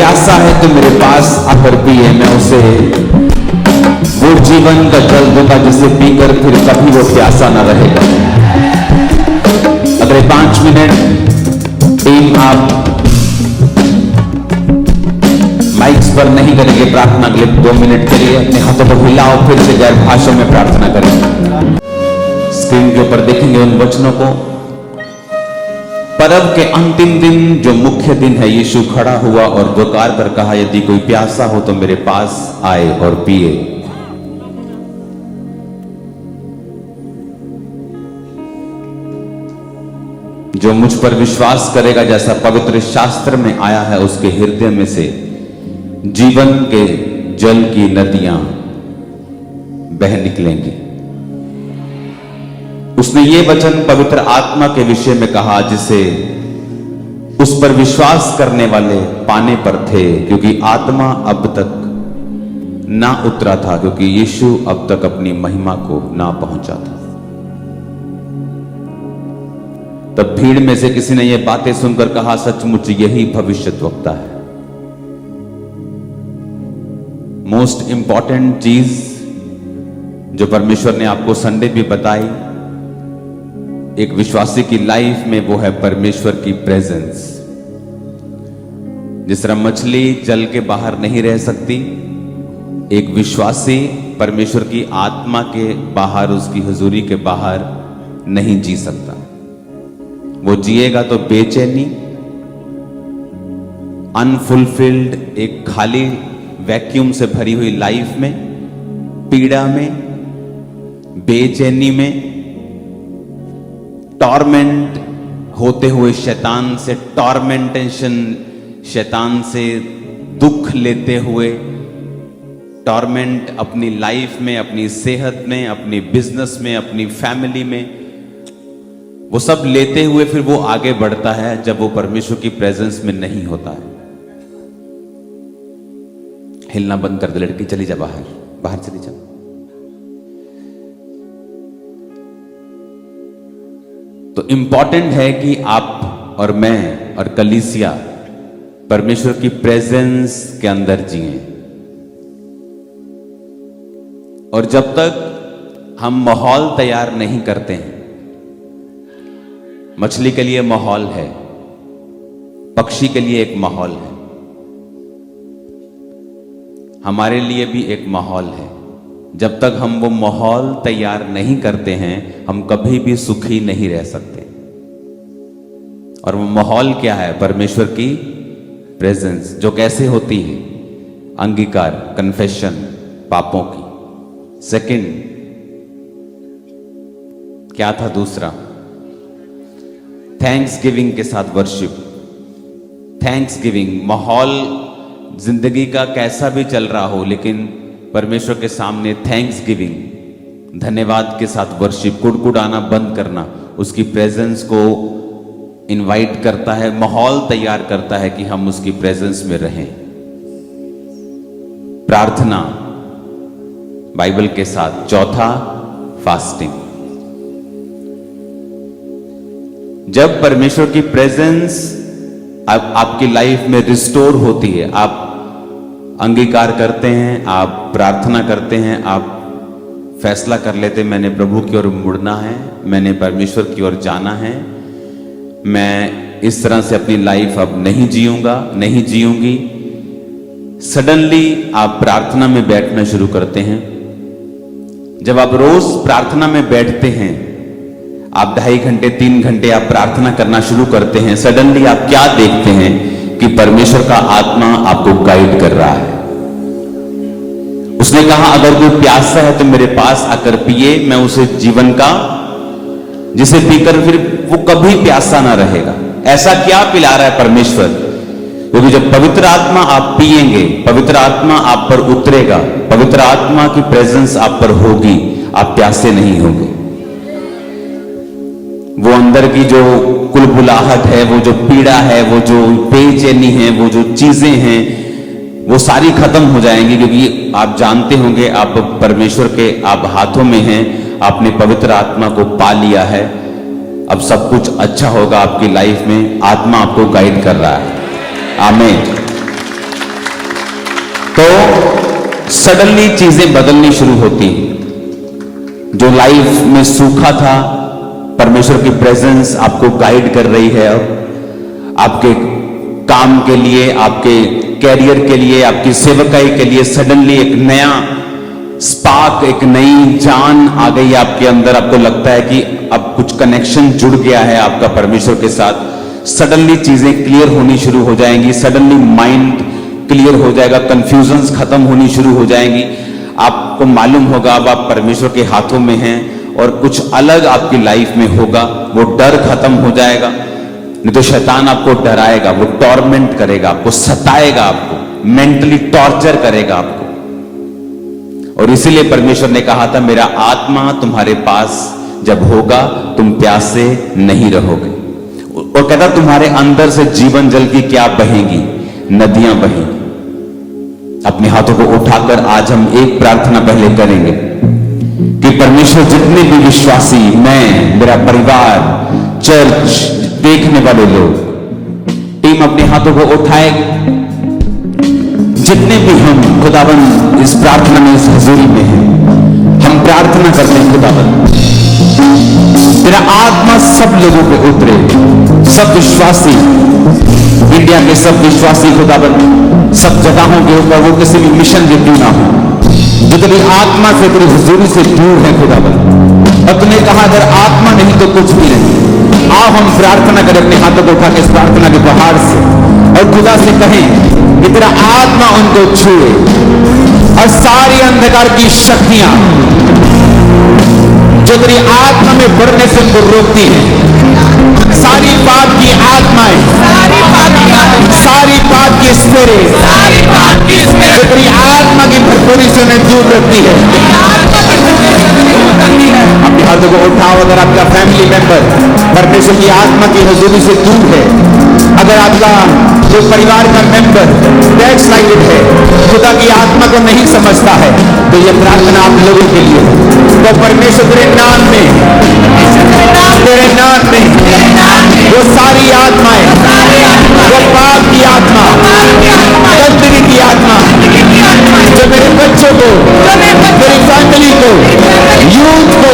प्यासा है तो मेरे पास आकर पिए, मैं उसे वो जीवन का जल दूंगा जिसे पीकर फिर कभी वो प्यासा न रहेगा। अगले 5 मिनट टीम आप माइक्स पर नहीं करेंगे प्रार्थना, अगले 2 मिनट के लिए अपने हाथों को हिलाओ, फिर से गैर भाषाओं में प्रार्थना करें। स्क्रीन के ऊपर देखेंगे उन वचनों को। पर्व के अंतिम दिन जो मुख्य दिन है, यीशु खड़ा हुआ और पुकार कर कहा, यदि कोई प्यासा हो तो मेरे पास आए और पिए। जो मुझ पर विश्वास करेगा, जैसा पवित्र शास्त्र में आया है, उसके हृदय में से जीवन के जल की नदियां बह निकलेंगी। उसने ये वचन पवित्र आत्मा के विषय में कहा, जिसे उस पर विश्वास करने वाले पाने पर थे, क्योंकि आत्मा अब तक ना उतरा था, क्योंकि यीशु अब तक अपनी महिमा को ना पहुंचा था। तब भीड़ में से किसी ने ये बातें सुनकर कहा, सचमुच यही भविष्यद्वक्ता है। मोस्ट इंपॉर्टेंट चीज जो परमेश्वर ने आपको संडे भी बताई एक विश्वासी की लाइफ में, वो है परमेश्वर की प्रेजेंस। जिस तरह मछली जल के बाहर नहीं रह सकती, एक विश्वासी परमेश्वर की आत्मा के बाहर, उसकी हुजूरी के बाहर नहीं जी सकता। वो जिएगा तो बेचैनी, अनफुलफिल्ड, एक खाली वैक्यूम से भरी हुई लाइफ में, पीड़ा में, बेचैनी में, टॉर्मेंट होते हुए शैतान से, टॉर्मेंटेशन, शैतान से दुख लेते हुए, टॉर्मेंट अपनी लाइफ में, अपनी सेहत में, अपनी बिजनेस में, अपनी फैमिली में, वो सब लेते हुए फिर वो आगे बढ़ता है जब वो परमेश्वर की प्रेजेंस में नहीं होता है। हिलना बंद कर दे लड़की, चली जा बाहर, बाहर चली जा। तो इंपॉर्टेंट है कि आप और मैं और कलीसिया परमेश्वर की प्रेजेंस के अंदर जिए। और जब तक हम माहौल तैयार नहीं करते हैं, मछली के लिए माहौल है, पक्षी के लिए एक माहौल है, हमारे लिए भी एक माहौल है। जब तक हम वो माहौल तैयार नहीं करते हैं, हम कभी भी सुखी नहीं रह सकते। और वो माहौल क्या है? परमेश्वर की प्रेजेंस, जो कैसे होती है? अंगीकार, कन्फेशन पापों की। सेकंड क्या था? दूसरा, थैंक्स गिविंग के साथ वर्शिप। थैंक्स गिविंग, माहौल जिंदगी का कैसा भी चल रहा हो, लेकिन परमेश्वर के सामने थैंक्स गिविंग, धन्यवाद के साथ वर्शिप, कुड़कुड़ाना बंद करना, उसकी प्रेजेंस को इनवाइट करता है, माहौल तैयार करता है कि हम उसकी प्रेजेंस में रहें। प्रार्थना बाइबल के साथ। चौथा, फास्टिंग। जब परमेश्वर की प्रेजेंस आपकी लाइफ में रिस्टोर होती है, आप अंगीकार करते हैं, आप प्रार्थना करते हैं, आप फैसला कर लेते हैं मैंने प्रभु की ओर मुड़ना है, मैंने परमेश्वर की ओर जाना है, मैं इस तरह से अपनी लाइफ अब नहीं जीऊंगा, नहीं जीऊंगी। सडनली आप प्रार्थना में बैठना शुरू करते हैं। जब आप रोज प्रार्थना में बैठते हैं, आप 2.5 घंटे 3 घंटे आप प्रार्थना करना शुरू करते हैं, सडनली आप क्या देखते हैं कि परमेश्वर का आत्मा आपको गाइड कर रहा है। उसने कहा, अगर कोई प्यासा है तो मेरे पास आकर पिए, मैं उसे जीवन का, जिसे पीकर फिर वो कभी प्यासा ना रहेगा। ऐसा क्या पिला रहा है परमेश्वर? क्योंकि जब पवित्र आत्मा आप पिएंगे, पवित्र आत्मा आप पर उतरेगा, पवित्र आत्मा की प्रेजेंस आप पर होगी, आप प्यासे नहीं होंगे। वो अंदर की जो कुलबुलाहट है, वो जो पीड़ा है, वो जो बेचैनी है, वो जो चीजें हैं, वो सारी खत्म हो जाएंगी, क्योंकि आप जानते होंगे आप परमेश्वर के आप हाथों में हैं, आपने पवित्र आत्मा को पा लिया है। अब सब कुछ अच्छा होगा आपकी लाइफ में, आत्मा आपको गाइड कर रहा है। आमीन। तो सडनली चीजें बदलनी शुरू होती हैं। जो लाइफ में सूखा था, परमेश्वर की प्रेजेंस आपको गाइड कर रही है। अब आपके काम के लिए, आपके कैरियर के लिए, आपकी सेवकाई के लिए सडनली एक नया स्पार्क, एक नई जान आ गई है आपके अंदर। आपको लगता है कि अब कुछ कनेक्शन जुड़ गया है आपका परमेश्वर के साथ। सडनली चीजें क्लियर होनी शुरू हो जाएंगी, सडनली माइंड क्लियर हो जाएगा, कंफ्यूजन्स खत्म होनी शुरू हो जाएंगी। आपको मालूम होगा अब आप परमेश्वर के हाथों में हैं और कुछ अलग आपकी लाइफ में होगा। वो डर खत्म हो जाएगा। नहीं तो शैतान आपको डराएगा, वो टॉर्मेंट करेगा, आपको सताएगा, आपको मेंटली टॉर्चर करेगा आपको। और इसीलिए परमेश्वर ने कहा था, मेरा आत्मा तुम्हारे पास जब होगा तुम प्यासे नहीं रहोगे। और कहता तुम्हारे अंदर से जीवन जल की क्या बहेंगी, नदियां बहेंगी। अपने हाथों को उठाकर आज हम एक प्रार्थना पहले करेंगे कि परमेश्वर जितने भी विश्वासी, मैं, मेरा परिवार, चर्च देखने वाले लोग, टीम अपने हाथों को उठाएगी। जितने भी हम खुदावन इस प्रार्थना में, इस हजूरी में हैं, हम प्रार्थना करते हैं खुदावन तेरा आत्मा सब लोगों पे उतरे, सब विश्वासी, इंडिया के सब विश्वासी खुदावन, सब जगहों के ऊपर, वो किसी भी मिशन के क्यों ना हो, जो तेरी आत्मा से, तेरी हुजूरी से दूर है खुदावन। और तुमने कहा अगर आत्मा नहीं तो कुछ भी नहीं। आओ हम प्रार्थना करें अपने हाथों को उठा के इस प्रार्थना के पहाड़ से, और खुदा से कहें कि तेरा आत्मा उनको छुए और सारी अंधकार की शक्तियां जो तेरी आत्मा में बढ़ने से उनको रोकती है, सारी पाप की आत्माएं, सारी पाप की स्पिरिट जो तेरी आत्मा की भरपूरी से उन्हें दूर रखती है। अपने हाथों को उठाओ। अगर आपका फैमिली मेंबर परमेश्वर की आत्मा की हुजूरी से दूर है, अगर आपका जो परिवार का मेंबर बैकस्लाइडेड है, खुदा की आत्मा को नहीं समझता है, तो ये प्रार्थना आप लोगों के लिए। तो परमेश्वर तेरे नाम में वो सारी आत्माएं, वो पाप की आत्मा, गलती की आत्मा जो मेरे बच्चों को, मेरी फैमिली को, यूथ को,